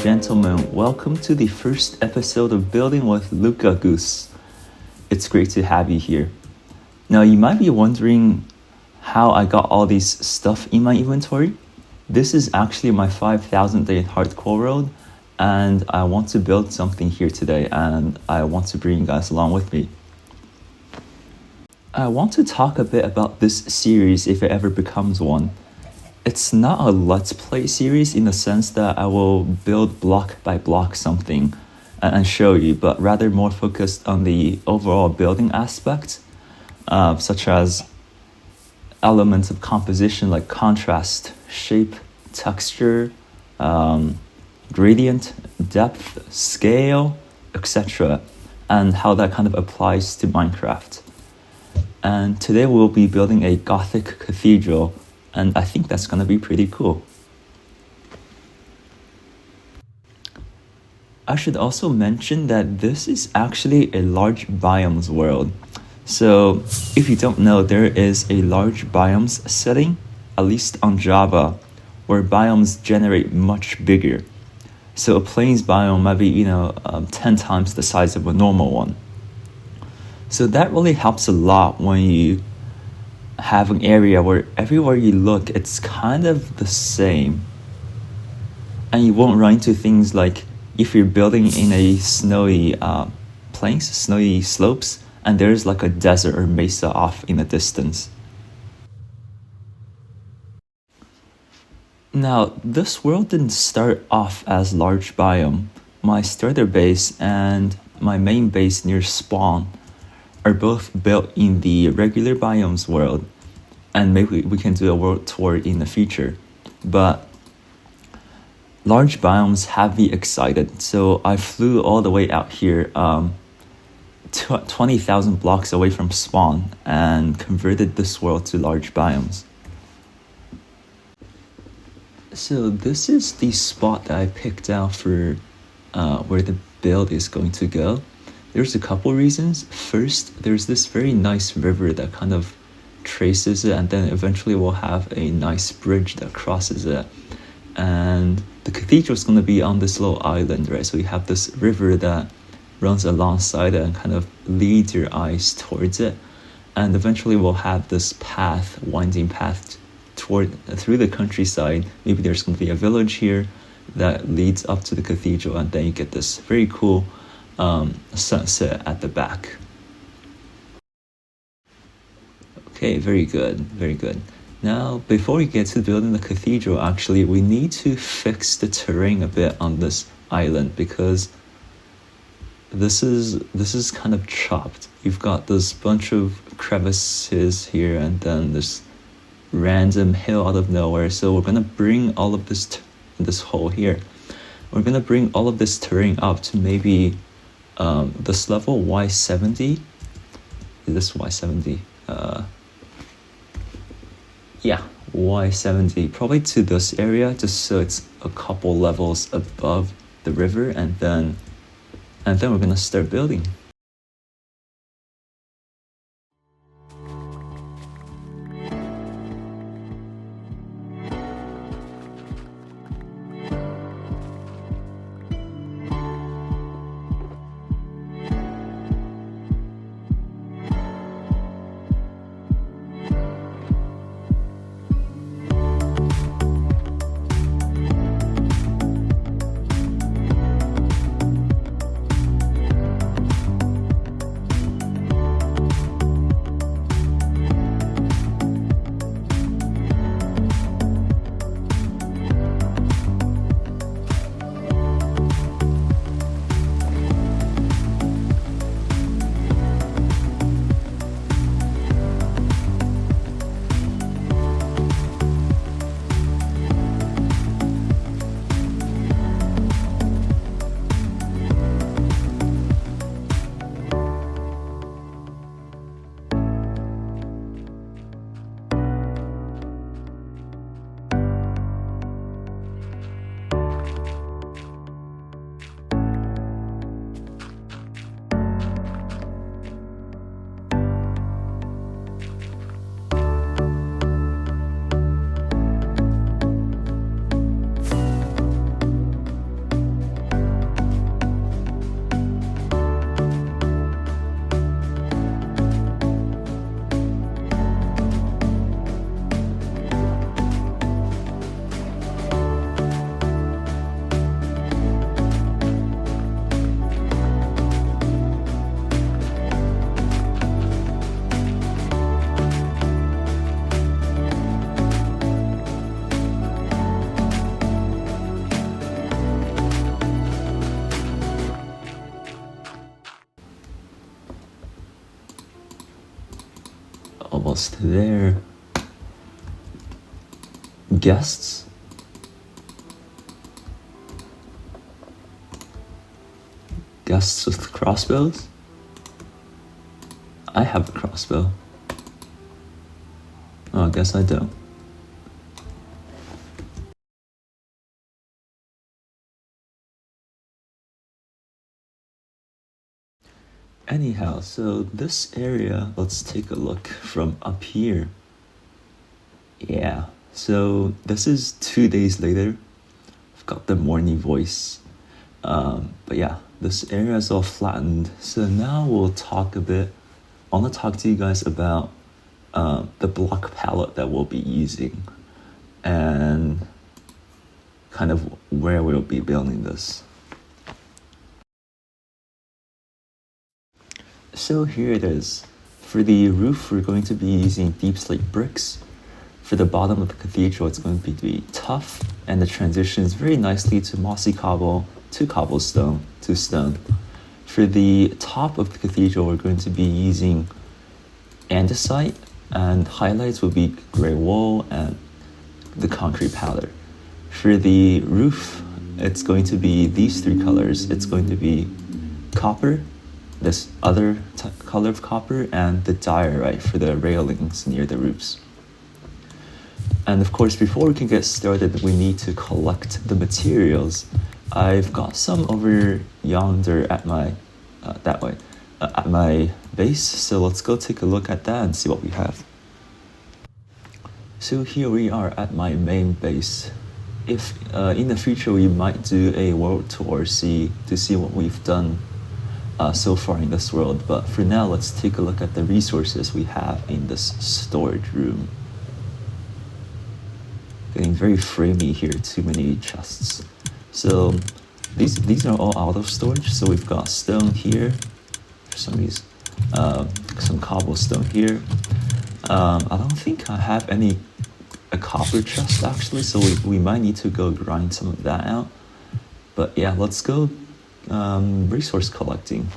gentlemen, welcome to the first episode of Building with LookAGoose. It's great to have you here. Now, you might be wondering how I got all this stuff in my inventory. This is actually my 5,000 day hardcore world, and I want to build something here today, and I want to bring you guys along with me. I want to talk a bit about this series if it ever becomes one. It's not a let's play series in the sense that I will build block by block something and show you, but rather more focused on the overall building aspect, such as elements of composition like contrast, shape, texture, gradient, depth, scale, etc., and how that kind of applies to Minecraft. And today we'll be building a gothic cathedral, and I think that's going to be pretty cool. I should also mention that this is actually a large biomes world. So if you don't know, there is a large biomes setting, at least on Java, where biomes generate much bigger. So a plains biome might be 10 times the size of a normal one. So that really helps a lot when you have an area where everywhere you look, it's kind of the same. And you won't run into things like if you're building in a snowy plains, snowy slopes, and there's like a desert or mesa off in the distance. Now, this world didn't start off as large biome. My starter base and my main base near spawn are both built in the regular biomes world, and maybe we can do a world tour in the future. But large biomes have me excited, so I flew all the way out here 20,000 blocks away from spawn and converted this world to large biomes. So this is the spot that I picked out for where the build is going to go. There's a couple reasons. First, there's this very nice river that kind of traces it, and then eventually we'll have a nice bridge that crosses it. And the cathedral is going to be on this little island, right? So you have this river that runs alongside it and kind of leads your eyes towards it. And eventually we'll have this path, winding path through the countryside. Maybe there's going to be a village here that leads up to the cathedral, and then you get this very cool sunset at the back. Okay, very good, very good. Now, before we get to building the cathedral, actually, we need to fix the terrain a bit on this island, because this is kind of chopped. You've got this bunch of crevices here, and then this random hill out of nowhere. So we're gonna bring all of this hole here. We're gonna bring all of this terrain up to maybe this level Y70. Is this Y70? Yeah, Y70, probably to this area, just so it's a couple levels above the river, and then we're gonna start building. Almost there. Guests. Guests with crossbows. I have a crossbow. Oh, I guess I don't. Anyhow, so this area, let's take a look from up here. Yeah, so this is 2 days later. I've got the morning voice. But yeah, this area is all flattened. So now we'll talk a bit. I want to talk to you guys about the block palette that we'll be using and kind of where we'll be building this. So here it is. For the roof, we're going to be using deep slate bricks. For the bottom of the cathedral, it's going to be tough, and the transitions very nicely to mossy cobble, to cobblestone, to stone. For the top of the cathedral, we're going to be using andesite, and highlights will be grey wool and the concrete powder. For the roof, it's going to be these three colors. It's going to be copper, this other color of copper, and the diorite for the railings near the roofs. And of course, before we can get started, we need to collect the materials. I've got some over yonder at my, at my base. So let's go take a look at that and see what we have. So here we are at my main base. If in the future we might do a world tour to see what we've done so far in this world, but for now let's take a look at the resources we have in this storage room. Getting very framey here, too many chests. So these are all out of storage. So we've got stone here, for some reason, some cobblestone here. I don't think I have a copper chest actually, so we might need to go grind some of that out. But yeah, let's go resource collecting.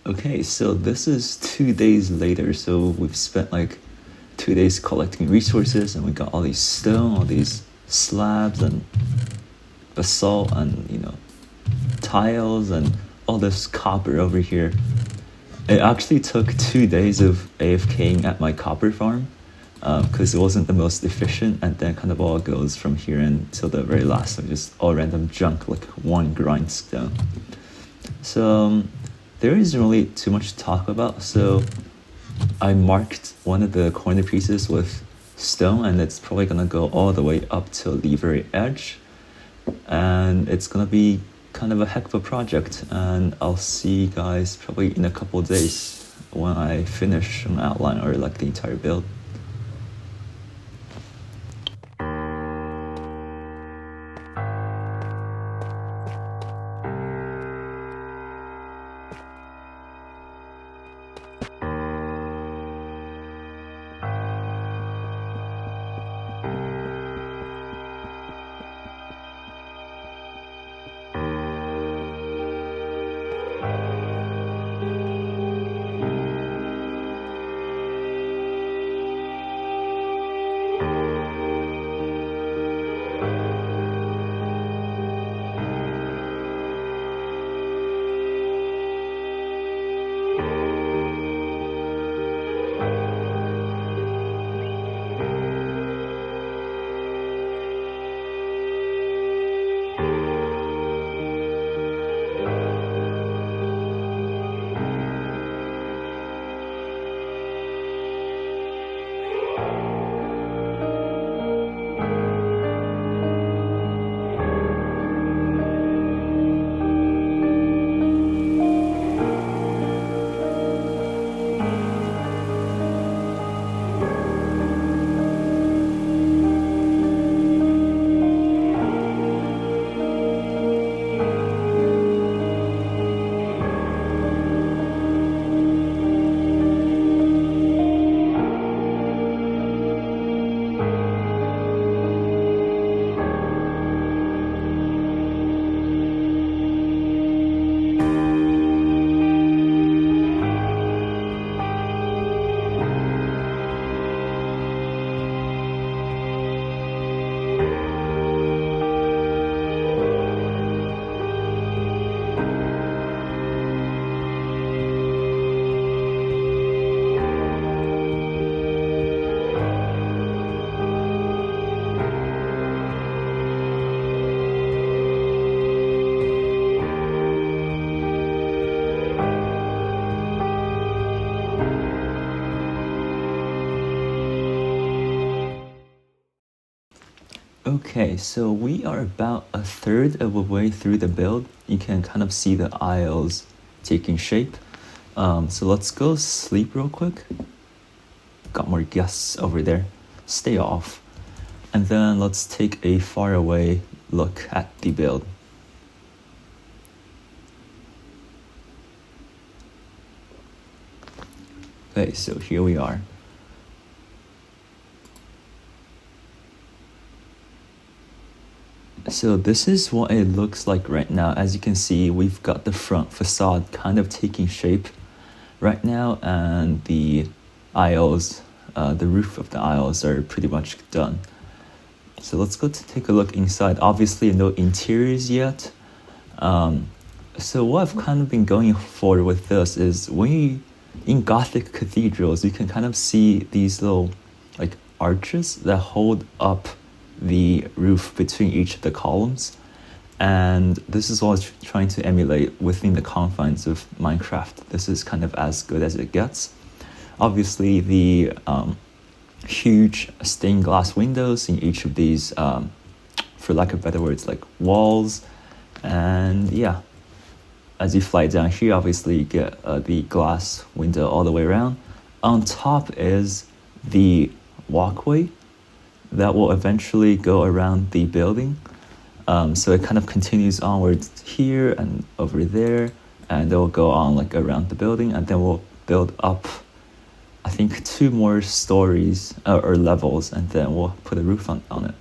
Okay, so this is 2 days later, so we've spent like 2 days collecting resources, and we got all these stone, all these slabs and basalt and tiles and all this copper over here. It actually took 2 days of AFKing at my copper farm because it wasn't the most efficient, and then kind of all goes from here until the very last, so just all random junk like one grindstone. So there isn't really too much to talk about, so I marked one of the corner pieces with stone, and it's probably gonna go all the way up to the very edge, and it's gonna be kind of a heck of a project, and I'll see you guys probably in a couple of days when I finish an outline or like the entire build. Okay, so we are about a third of a way through the build. You can kind of see the aisles taking shape. So let's go sleep real quick. Got more guests over there. Stay off. And then let's take a far away look at the build. Okay, so here we are. So this is what it looks like right now. As you can see, we've got the front facade kind of taking shape right now, and the aisles, the roof of the aisles are pretty much done. So let's go to take a look inside. Obviously no interiors yet. So what I've kind of been going for with this is in Gothic cathedrals, you can kind of see these little like arches that hold up the roof between each of the columns, and this is what I was trying to emulate within the confines of Minecraft. This is kind of as good as it gets. Obviously the huge stained glass windows in each of these, for lack of better words, like walls, and yeah, as you fly down here, obviously you get the glass window all the way around. On top is the walkway that will eventually go around the building. So it kind of continues onwards here and over there, and it will go on like around the building, and then we'll build up, I think, 2 more stories or levels, and then we'll put a roof on it.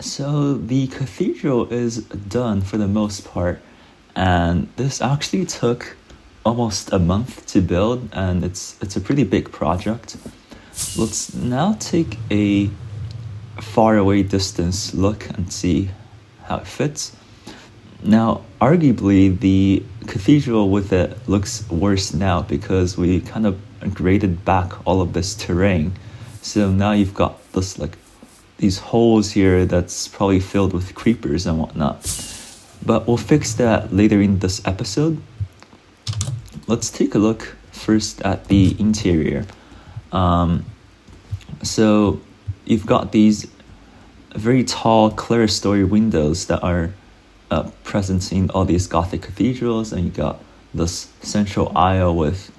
So the cathedral is done for the most part, and this actually took almost a month to build, and it's a pretty big project. Let's now take a far away distance look and see how it fits. Now, arguably, the cathedral with it looks worse now because we kind of graded back all of this terrain. So now you've got this like these holes here that's probably filled with creepers and whatnot. But we'll fix that later in this episode. Let's take a look first at the interior. So you've got these very tall clerestory windows that are present in all these Gothic cathedrals, and you got this central aisle with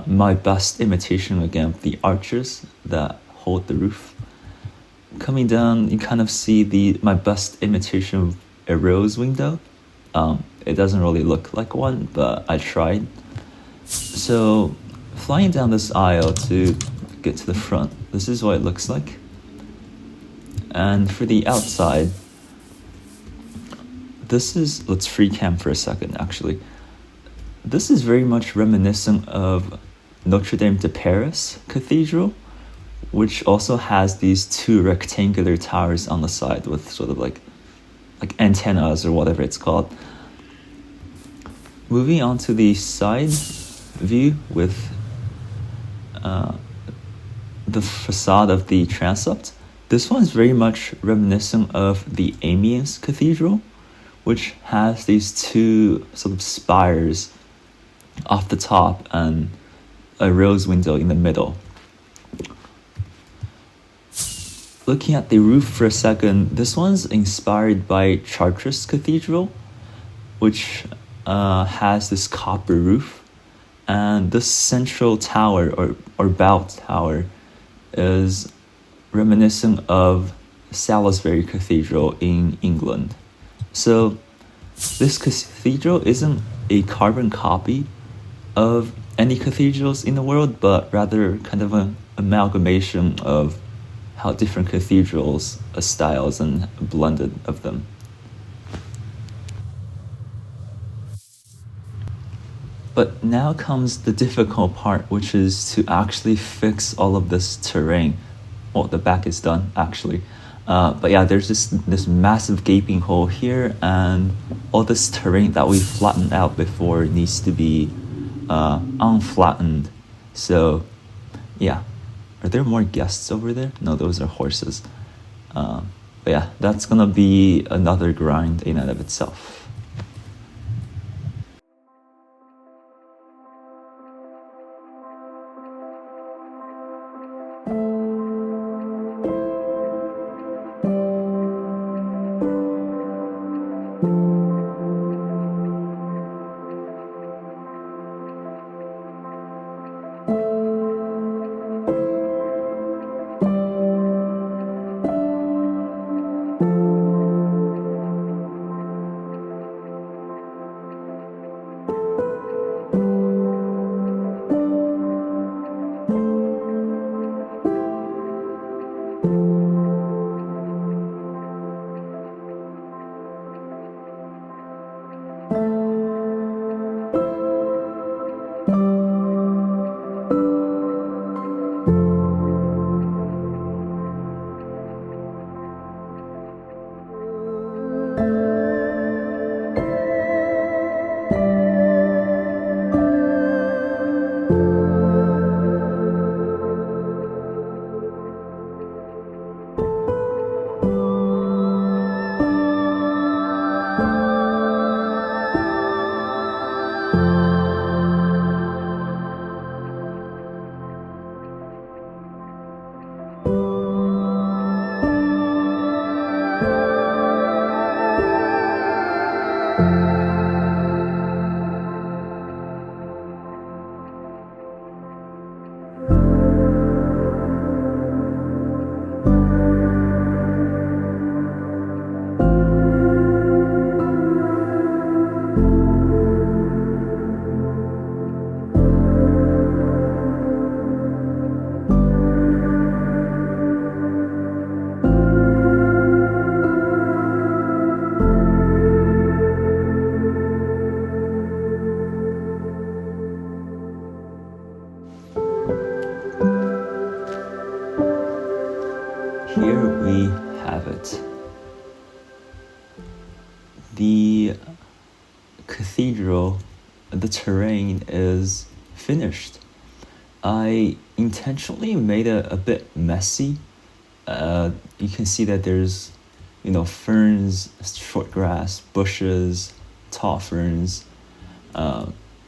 my best imitation again of the arches that hold the roof. Coming down, you kind of see my best imitation of a rose window. It doesn't really look like one, but I tried. So flying down this aisle to get to the front, this is what it looks like. And for the outside, let's free cam for a second actually. This is very much reminiscent of Notre Dame de Paris Cathedral, which also has these two rectangular towers on the side with sort of like antennas or whatever it's called. Moving on to the side view with the facade of the transept. This one is very much reminiscent of the Amiens Cathedral, which has these two sort of spires off the top and a rose window in the middle. Looking at the roof for a second, this one's inspired by Chartres Cathedral, which has this copper roof, and this central tower or bell tower is reminiscent of Salisbury Cathedral in England. So this cathedral isn't a carbon copy of any cathedrals in the world, but rather kind of an amalgamation of how different cathedrals styles and blended of them. But now comes the difficult part, which is to actually fix all of this terrain. Well, the back is done actually. But yeah, there's this massive gaping hole here, and all this terrain that we flattened out before needs to be unflattened. So yeah. Are there more guests over there? No, those are horses. But yeah, that's gonna be another grind in and of itself. the cathedral, the terrain is finished. I intentionally made it a bit messy. You can see that there's, ferns, short grass, bushes, tall ferns,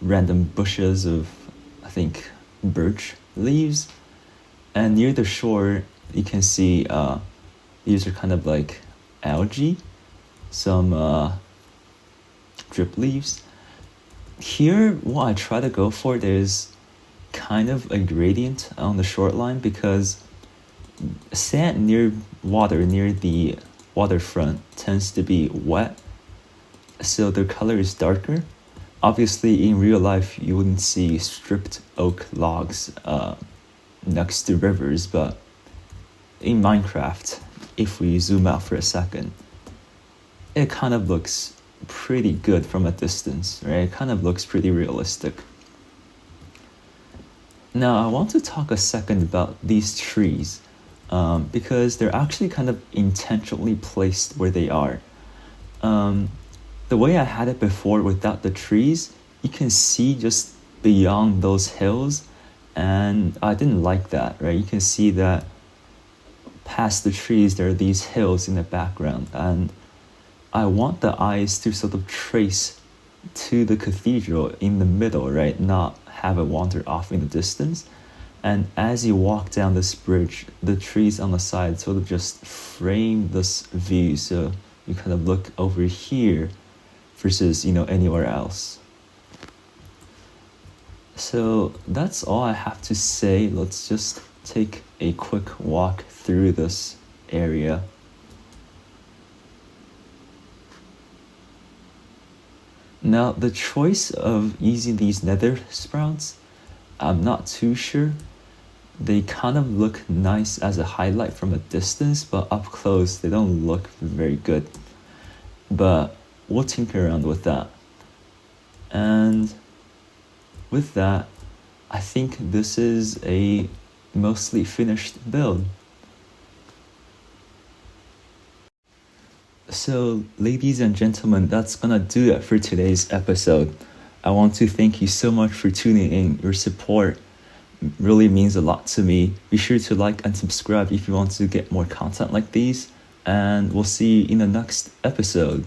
random bushes of, I think, birch leaves. And near the shore, you can see these are kind of like algae, some drip leaves. Here, what I try to go for, there's kind of a gradient on the shoreline because sand near water, near the waterfront, tends to be wet, so the color is darker. Obviously, in real life, you wouldn't see stripped oak logs next to rivers, but in Minecraft, if we zoom out for a second, it kind of looks pretty good from a distance, right? It kind of looks pretty realistic. Now, I want to talk a second about these trees because they're actually kind of intentionally placed where they are. The way I had it before without the trees, you can see just beyond those hills, and I didn't like that, right? You can see that past the trees, there are these hills in the background, and I want the eyes to sort of trace to the cathedral in the middle, right? Not have it wander off in the distance. And as you walk down this bridge, the trees on the side sort of just frame this view, so you kind of look over here versus, anywhere else. So that's all I have to say. Let's just take a quick walk through this area. Now, the choice of using these nether sprouts, I'm not too sure. They kind of look nice as a highlight from a distance, but up close, they don't look very good. But we'll tinker around with that. And with that, I think this is a mostly finished build. So, ladies and gentlemen, that's gonna do it for today's episode. I want to thank you so much for tuning in. Your support really means a lot to me. Be sure to like and subscribe if you want to get more content like these, and we'll see you in the next episode.